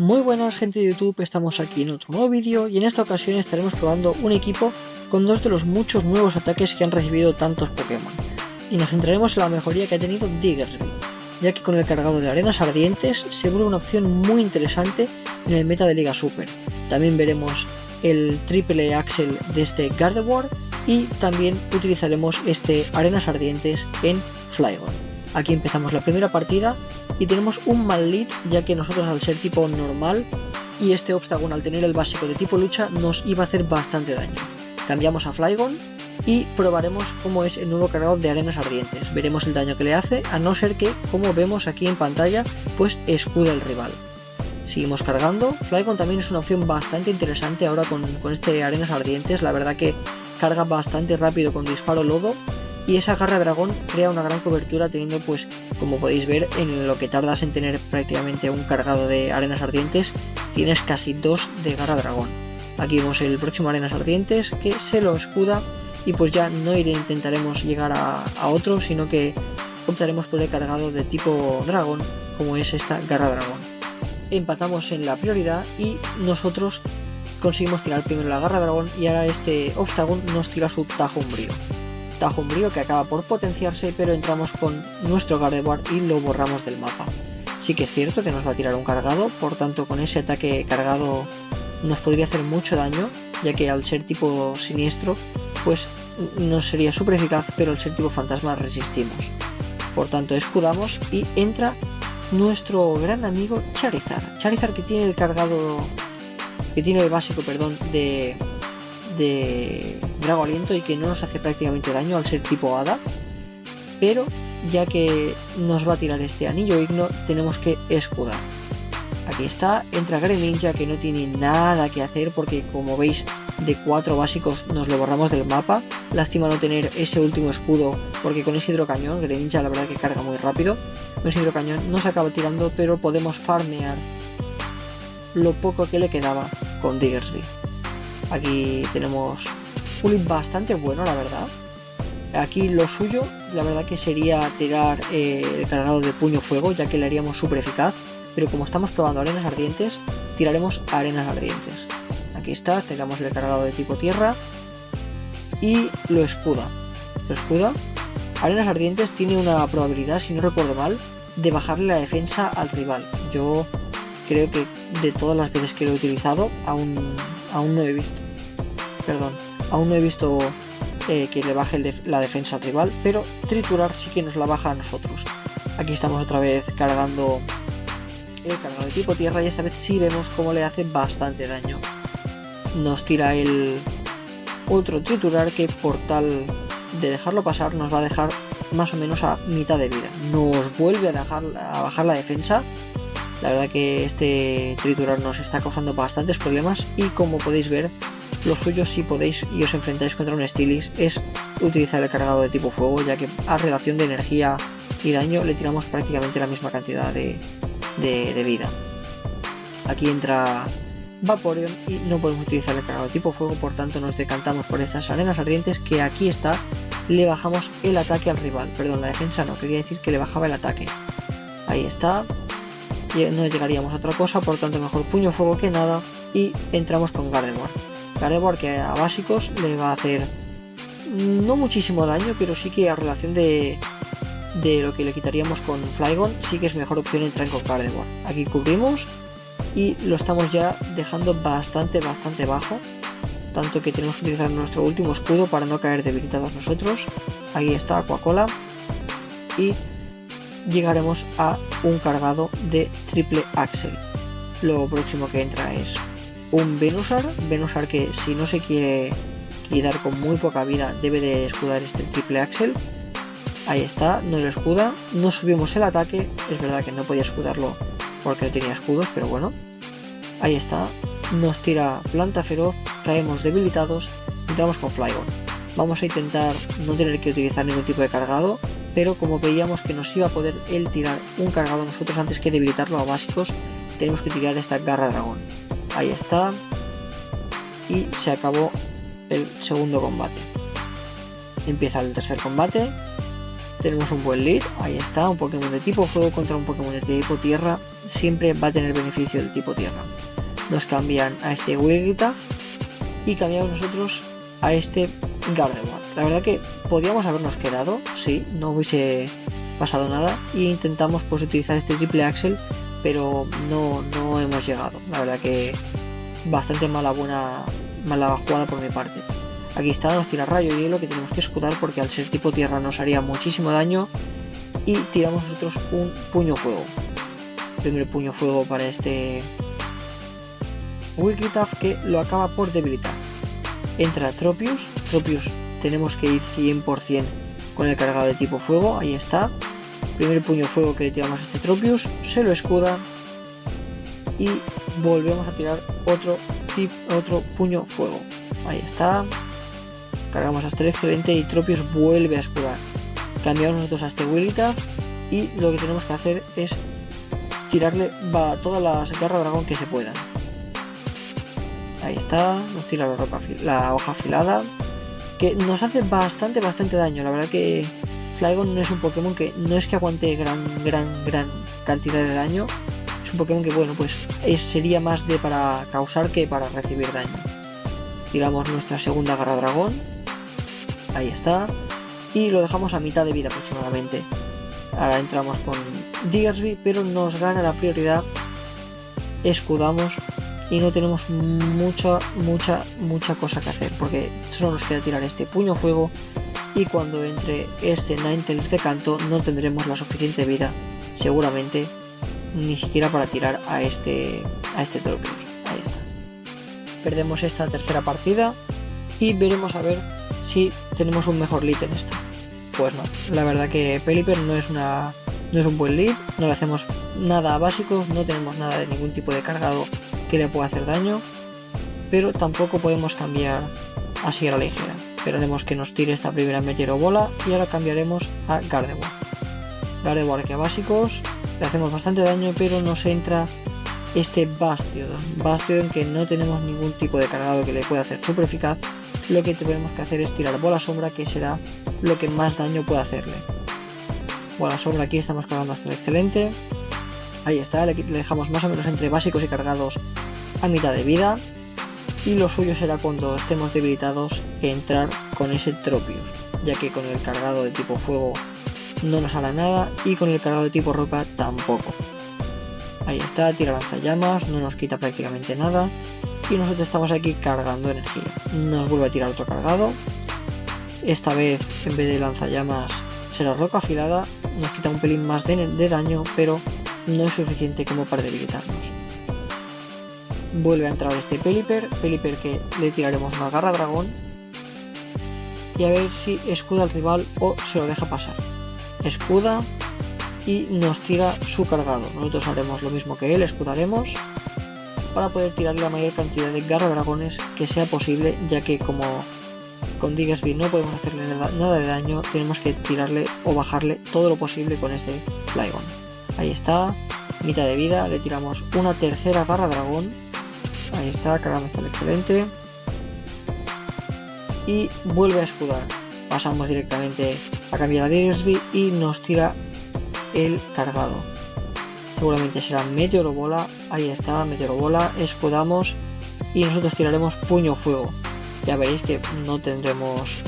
Muy buenas gente de YouTube, estamos aquí en otro nuevo vídeo y en esta ocasión estaremos probando un equipo con dos de los muchos nuevos ataques que han recibido tantos Pokémon. Y nos centraremos en la mejoría que ha tenido Diggersby, ya que con el cargado de arenas ardientes se vuelve una opción muy interesante en el meta de Liga Super. También veremos el triple axel de este Gardevoir y también utilizaremos este arenas ardientes en Flygon. Aquí empezamos la primera partida y tenemos un mal lead, ya que nosotros al ser tipo normal y este Obstagoon al tener el básico de tipo lucha nos iba a hacer bastante daño. Cambiamos a Flygon y probaremos cómo es el nuevo cargado de arenas ardientes. Veremos el daño que le hace, a no ser que, como vemos aquí en pantalla, pues escuda al rival. Seguimos cargando. Flygon también es una opción bastante interesante ahora con este arenas ardientes. La verdad que carga bastante rápido con disparo lodo. Y esa garra dragón crea una gran cobertura teniendo, pues, como podéis ver, en lo que tardas en tener prácticamente un cargado de arenas ardientes, tienes casi 2 de garra dragón. Aquí vemos el próximo arenas ardientes que se lo escuda y pues ya no intentaremos llegar a otro, sino que optaremos por el cargado de tipo dragón, como es esta garra dragón. Empatamos en la prioridad y nosotros conseguimos tirar primero la garra dragón y ahora este Obstagoon nos tira su tajo umbrío. Tajo umbrío que acaba por potenciarse, pero entramos con nuestro Gardevoir y lo borramos del mapa. Sí que es cierto que nos va a tirar un cargado, por tanto con ese ataque cargado nos podría hacer mucho daño, ya que al ser tipo siniestro pues no sería súper eficaz, pero al ser tipo fantasma resistimos. Por tanto escudamos y entra nuestro gran amigo Charizard. Charizard que tiene el cargado, que tiene el básico, perdón, de Drago Aliento y que no nos hace prácticamente daño al ser tipo hada, pero ya que nos va a tirar este anillo igno tenemos que escudar. Aquí está, entra Greninja que no tiene nada que hacer porque como veis de 4 básicos nos lo borramos del mapa. Lástima no tener ese último escudo porque con ese hidrocañón Greninja la verdad que carga muy rápido. Con ese hidrocañón nos acaba tirando, pero podemos farmear lo poco que le quedaba con Diggersby. Aquí tenemos un lead bastante bueno, la verdad. Aquí lo suyo, la verdad que sería tirar el cargado de puño fuego, ya que le haríamos súper eficaz. Pero como estamos probando arenas ardientes, tiraremos arenas ardientes. Aquí está, tiramos el cargado de tipo tierra y lo escuda. Arenas ardientes tiene una probabilidad, si no recuerdo mal, de bajarle la defensa al rival. Yo creo que de todas las veces que lo he utilizado, aún no he visto. Aún no he visto que le baje la defensa al rival, pero triturar sí que nos la baja a nosotros. Aquí estamos otra vez cargando el cargado de tipo tierra y esta vez sí vemos cómo le hace bastante daño. Nos tira el otro triturar que por tal de dejarlo pasar nos va a dejar más o menos a mitad de vida. Nos vuelve a bajar la defensa. La verdad que este triturar nos está causando bastantes problemas y como podéis ver, lo suyo si podéis y os enfrentáis contra un Steelix es utilizar el cargado de tipo fuego, ya que a relación de energía y daño le tiramos prácticamente la misma cantidad de vida. Aquí entra Vaporeon y no podemos utilizar el cargado de tipo fuego, por tanto nos decantamos por estas arenas ardientes que aquí está. Le bajamos el ataque al rival, perdón, la defensa no, quería decir que le bajaba el ataque. Ahí está. No llegaríamos a otra cosa, por tanto mejor puño fuego que nada y entramos con Gardevoir. Gardevoir que a básicos le va a hacer no muchísimo daño, pero sí que a relación de lo que le quitaríamos con Flygon sí que es mejor opción entrar con Gardevoir. Aquí cubrimos y lo estamos ya dejando bastante bajo, tanto que tenemos que utilizar nuestro último escudo para no caer debilitados nosotros. Ahí está Aquacola y llegaremos a un cargado de triple axel. Lo próximo que entra es un Venusaur que si no se quiere quedar con muy poca vida debe de escudar este triple axel. Ahí está, no lo escuda, no subimos el ataque, es verdad que no podía escudarlo porque no tenía escudos, pero bueno, ahí está, nos tira planta feroz, caemos debilitados, entramos con Flygon. Vamos a intentar no tener que utilizar ningún tipo de cargado, pero como veíamos que nos iba a poder él tirar un cargado nosotros antes que debilitarlo a básicos, tenemos que tirar esta garra dragón. Ahí está, y se acabó el segundo combate. Empieza el tercer combate. tenemos un buen lead. Ahí está, un Pokémon de tipo fuego contra un Pokémon de tipo tierra. Siempre va a tener beneficio del tipo tierra. Nos cambian a este Wigglytuff y cambiamos nosotros a este Gardevoir. La verdad que podíamos habernos quedado, sí, no hubiese pasado nada, y intentamos pues utilizar este triple Axel, pero no hemos llegado. La verdad que bastante mala jugada por mi parte. Aquí está, nos tira rayo y hielo que tenemos que escudar porque al ser tipo tierra nos haría muchísimo daño, y tiramos nosotros un puño fuego. Primer puño fuego para este Wigglytuff que lo acaba por debilitar. Entra Tropius tenemos que ir 100% con el cargado de tipo fuego. Ahí está, primer puño fuego que le tiramos a este Tropius, se lo escuda y volvemos a tirar otro puño fuego. Ahí está, cargamos hasta el excelente y Tropius vuelve a escudar. Cambiamos nosotros a este Wigglytuff y lo que tenemos que hacer es tirarle todas las garras dragón que se puedan. Ahí está, nos tira la hoja afilada, que nos hace bastante daño. La verdad que Flygon no es un Pokémon que no es que aguante gran cantidad de daño. Es un Pokémon que, bueno, pues sería más para causar que para recibir daño. Tiramos nuestra segunda garra dragón. Ahí está. Y lo dejamos a mitad de vida aproximadamente. Ahora entramos con Diggersby, pero nos gana la prioridad. Escudamos y no tenemos mucha cosa que hacer, porque solo nos queda tirar este puño fuego, y cuando entre este Ninetales de canto no tendremos la suficiente vida, seguramente, ni siquiera para tirar a este Tropius. Ahí está. Perdemos esta tercera partida y veremos a ver si tenemos un mejor lead en esta. Pues no, la verdad que Pelipper no es un buen lead, no le hacemos nada básico, no tenemos nada de ningún tipo de cargado que le pueda hacer daño, pero tampoco podemos cambiar así a la ligera. Esperaremos que nos tire esta primera Meteoro Bola y ahora cambiaremos a Gardevoir. Gardevoir que a básicos le hacemos bastante daño, pero nos entra este Bastiodon que no tenemos ningún tipo de cargado que le pueda hacer súper eficaz. Lo que tenemos que hacer es tirar Bola Sombra, que será lo que más daño puede hacerle. Bola Sombra, aquí estamos cargando hasta el excelente. Ahí está, le dejamos más o menos entre básicos y cargados a mitad de vida, y lo suyo será cuando estemos debilitados entrar con ese Tropius, ya que con el cargado de tipo fuego no nos hará nada y con el cargado de tipo roca tampoco. Ahí está, tira lanzallamas, no nos quita prácticamente nada y nosotros estamos aquí cargando energía. Nos vuelve a tirar otro cargado, esta vez en vez de lanzallamas será roca afilada, nos quita un pelín más de daño, pero no es suficiente como para debilitarnos. Vuelve a entrar este Pelipper que le tiraremos una garra dragón y a ver si escuda al rival o se lo deja pasar. Escuda y nos tira su cargado. Nosotros haremos lo mismo que él, escudaremos para poder tirarle la mayor cantidad de garra dragones que sea posible, ya que como con Diggersby no podemos hacerle nada de daño, tenemos que tirarle o bajarle todo lo posible con este Flygon. Ahí está, mitad de vida, le tiramos una tercera garra dragón. Ahí está, cargando hasta el excelente. Y vuelve a escudar. Pasamos directamente a cambiar a Diggersby y nos tira el cargado. Seguramente será Meteoro Bola. Ahí está, Meteoro Bola. Escudamos y nosotros tiraremos puño fuego. Ya veréis que no tendremos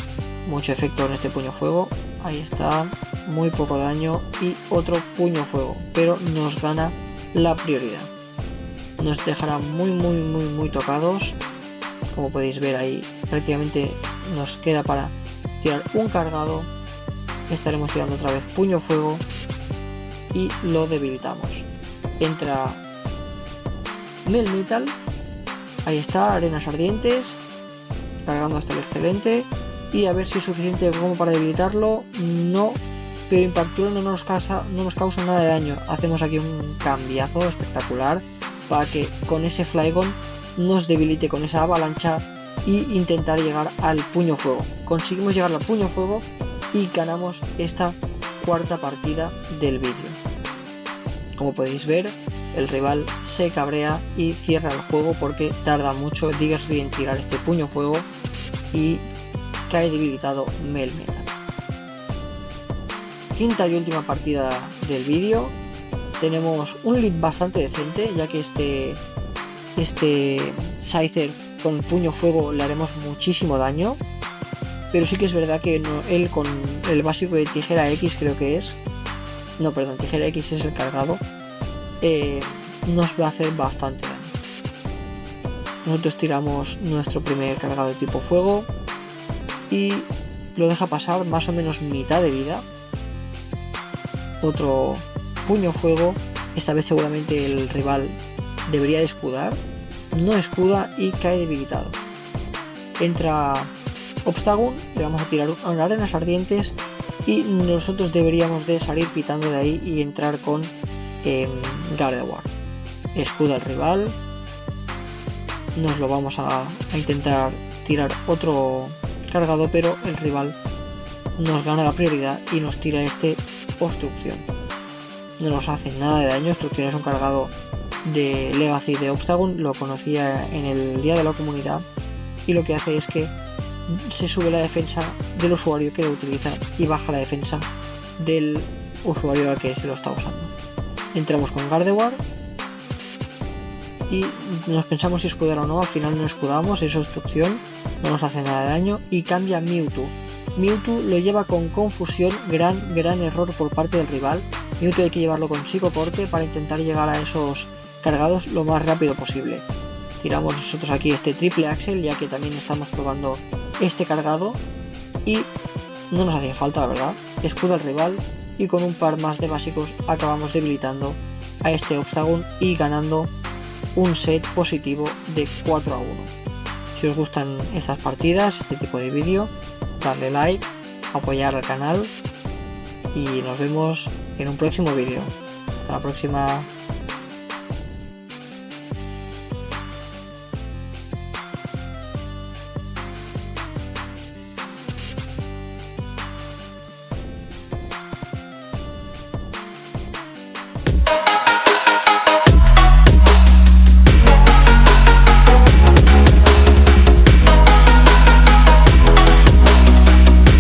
mucho efecto en este puño fuego. Ahí está, muy poco daño y otro puño fuego, pero nos gana la prioridad. Nos dejará muy tocados. Como podéis ver ahí, prácticamente nos queda para tirar un cargado. Estaremos tirando otra vez puño fuego y lo debilitamos. Entra Melmetal. Ahí está, arenas ardientes, cargando hasta el excelente. Y a ver si es suficiente como para debilitarlo. No, pero Impacturo no nos causa nada de daño. Hacemos aquí un cambiazo espectacular para que con ese Flygon nos debilite con esa avalancha y intentar llegar al puño fuego. Conseguimos llegar al puño fuego y ganamos esta cuarta partida del vídeo. Como podéis ver, el rival se cabrea y cierra el juego porque tarda mucho Diggersby en tirar este puño fuego y cae debilitado Melmetal. quinta y última partida del vídeo. Tenemos un lead bastante decente, ya que este Scyther con puño fuego le haremos muchísimo daño. Pero sí que es verdad que él con el básico de tijera X, creo que es. No, perdón, tijera X es el cargado. Nos va a hacer bastante daño. Nosotros tiramos nuestro primer cargado de tipo fuego y lo deja pasar más o menos mitad de vida. Otro puño fuego. Esta vez seguramente el rival debería de escudar. No escuda y cae debilitado. Entra Obstagoon, le vamos a tirar arenas ardientes y nosotros deberíamos de salir pitando de ahí y entrar con Gardevoir. Escuda al rival. Nos lo vamos a intentar tirar otro cargado, pero el rival nos gana la prioridad y nos tira Obstrucción. No nos hace nada de daño. Obstrucción es un cargado de Legacy de Obstagoon, lo conocía en el día de la comunidad, y lo que hace es que se sube la defensa del usuario que lo utiliza y baja la defensa del usuario al que se lo está usando. Entramos con Gardevoir y nos pensamos si escudar o no. Al final no escudamos, es Obstrucción, no nos hace nada de daño y cambia Mewtwo. Mewtwo lo lleva con confusión, gran error por parte del rival. Mewtwo hay que llevarlo con Psicocorte para intentar llegar a esos cargados lo más rápido posible. Tiramos nosotros aquí este triple Axel, ya que también estamos probando este cargado y no nos hacía falta, la verdad. Escuda al rival y con un par más de básicos acabamos debilitando a este Obstagoon y ganando un set positivo de 4-1. Si os gustan estas partidas, este tipo de vídeo, darle like, apoyar al canal y nos vemos en un próximo vídeo. Hasta la próxima.